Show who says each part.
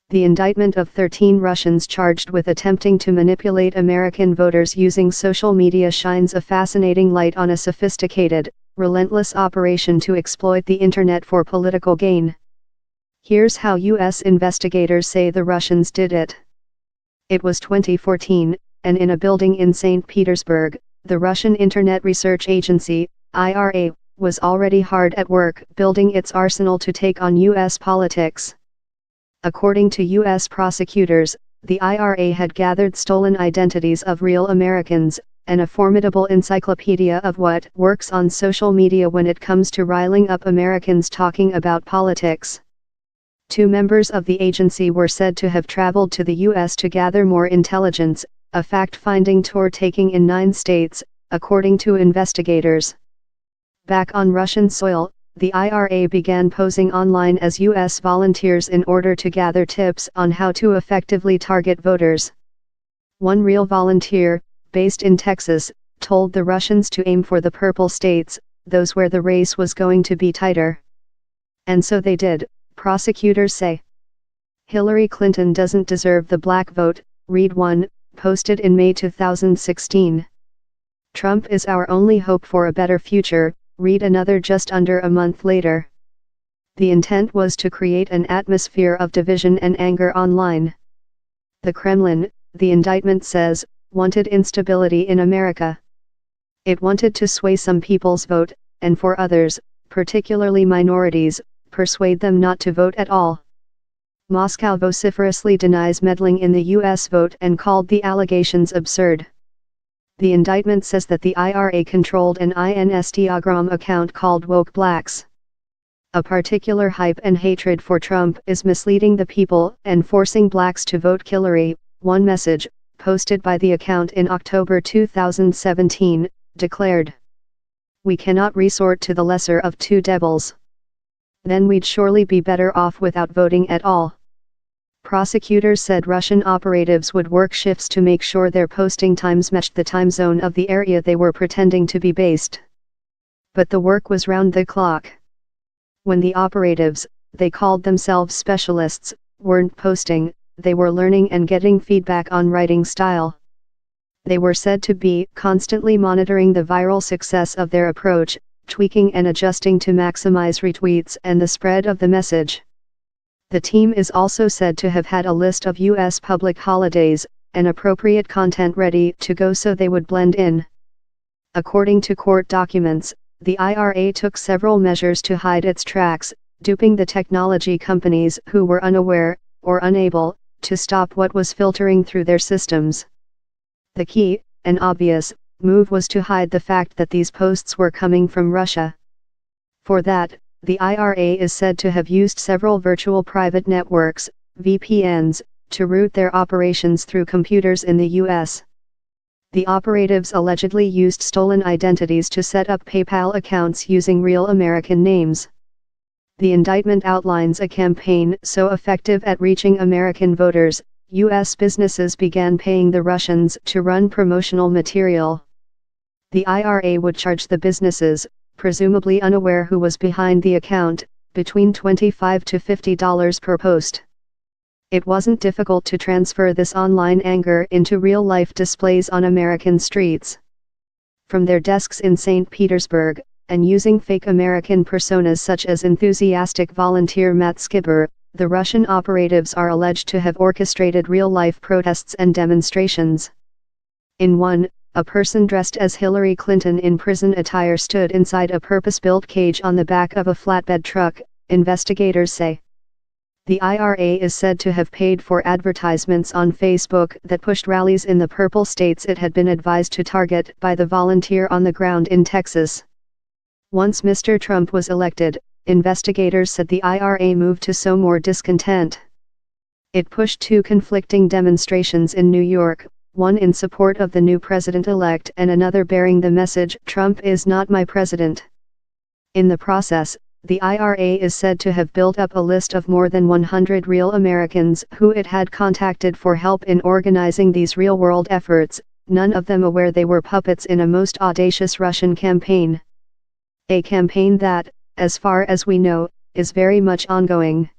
Speaker 1: the indictment of 13 Russians charged with attempting to manipulate American voters using social media shines a fascinating light on a sophisticated, relentless operation to exploit the internet for political gain. Here's how U.S. investigators say the Russians did it. It was 2014, and in a building in St. Petersburg, the Russian Internet Research Agency, IRA, was already hard at work building its arsenal to take on U.S. politics. According to U.S. prosecutors, the IRA had gathered stolen identities of real Americans, and a formidable encyclopedia of what works on social media when it comes to riling up Americans talking about politics. 2 members of the agency were said to have traveled to the U.S. to gather more intelligence, a fact-finding tour taking in 9 states, according to investigators. Back on Russian soil, the IRA began posing online as U.S. volunteers in order to gather tips on how to effectively target voters. One real volunteer, based in Texas, told the Russians to aim for the purple states, those where the race was going to be tighter. And so they did, prosecutors say. Hillary Clinton doesn't deserve the black vote, read one, posted in May 2016. Trump is our only hope for a better future, read another just under a month later. The intent was to create an atmosphere of division and anger online. The Kremlin, the indictment says, wanted instability in America. It wanted to sway some people's vote, and for others, particularly minorities, persuade them not to vote at all. Moscow vociferously denies meddling in the U.S. vote and called the allegations absurd. The indictment says that the IRA controlled an Instagram account called Woke Blacks. A particular hype and hatred for Trump is misleading the people and forcing blacks to vote Hillary, one message, posted by the account in October 2017, declared. We cannot resort to the lesser of 2 devils. Then we'd surely be better off without voting at all. Prosecutors said Russian operatives would work shifts to make sure their posting times matched the time zone of the area they were pretending to be based. But the work was round the clock. When the operatives, they called themselves specialists, weren't posting, they were learning and getting feedback on writing style. They were said to be constantly monitoring the viral success of their approach, tweaking and adjusting to maximize retweets and the spread of the message. The team is also said to have had a list of U.S. public holidays, and appropriate content ready to go so they would blend in. According to court documents, the IRA took several measures to hide its tracks, duping the technology companies who were unaware, or unable, to stop what was filtering through their systems. The key, and obvious, move was to hide the fact that these posts were coming from Russia. For that, the IRA is said to have used several virtual private networks, VPNs, to route their operations through computers in the U.S. The operatives allegedly used stolen identities to set up PayPal accounts using real American names. The indictment outlines a campaign so effective at reaching American voters, U.S. businesses began paying the Russians to run promotional material. The IRA would charge the businesses, presumably unaware who was behind the account, between $25 to $50 per post. It wasn't difficult to transfer this online anger into real-life displays on American streets. From their desks in St. Petersburg, and using fake American personas such as enthusiastic volunteer Matt Skibber, the Russian operatives are alleged to have orchestrated real-life protests and demonstrations. In one, a person dressed as Hillary Clinton in prison attire stood inside a purpose-built cage on the back of a flatbed truck, investigators say. The IRA is said to have paid for advertisements on Facebook that pushed rallies in the purple states it had been advised to target by the volunteer on the ground in Texas. Once Mr. Trump was elected, investigators said the IRA moved to sow more discontent. It pushed 2 conflicting demonstrations in New York, one in support of the new president-elect and another bearing the message, "Trump is not my president." In the process, the IRA is said to have built up a list of more than 100 real Americans who it had contacted for help in organizing these real-world efforts, none of them aware they were puppets in a most audacious Russian campaign. A campaign that, as far as we know, is very much ongoing.